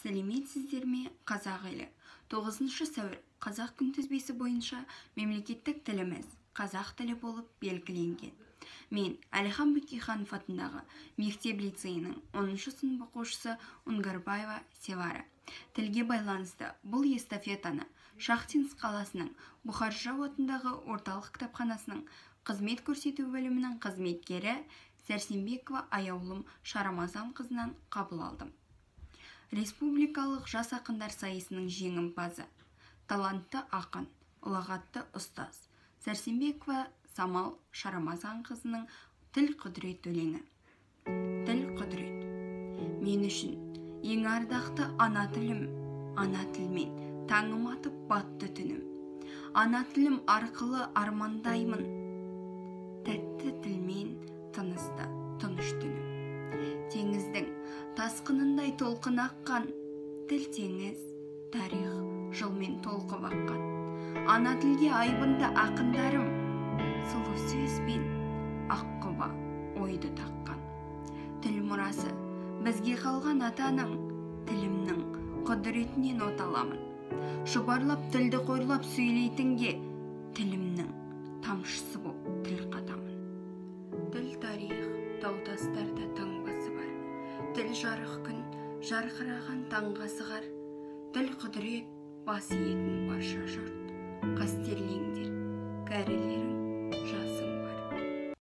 Сәлеметсіздер ме, қазақ елі? 9 сәуір қазақ күнтізбесі бойынша мемлекеттік тіліміз қазақ тілі болып белгіленген. Мен Әлихан Бөкейханов атындағы мектеп лицейінің 10 сынып оқушысы Унгарбаева Севара. Тілге байланысты бұл эстафетаны Шахтинск қаласының Бұхар-Жырау атындағы орталық кітапханасының қызмет көрсету бөлімінің қызметкері Сәрсенбекова Аяулым Шарамазан қызынан қабыл алдым. Республикалық жас ақындар сайысының жеңімпазы, талантты ақын, ұлағатты ұстаз Сәрсенбекова Самал Шарамазан қызының тіл құдірет өлеңі. Тіл құдірет. Мен үшін ең ардақты ана тілім, ана тілмен таңым атып батты түнім. Ана тілім арқылы армандаймын, тәтті тілмен тынысты тыныш түнім. Теңіздің тасқынындай толқын аққан, тіл теңіз, тарих жылмен толқып аққан. Ана тілге айбынды ақындарым, сұлу сөзбен аққұба ойды таққан. Тіл мұрасы бізге қалған атаның, тілімнің құдіретінен от аламын. Шұбарлап тілді қорлап сөйлейтінге, тілімнің тамшысы боп тіл қатамын. Тіл тарих таутастарда таңбасы бар. Тіл жарық күн жарқыраған таңға сығар. Тіл құдірет бас иетін барша жұрт. Қастерлеңдер, кәрілерің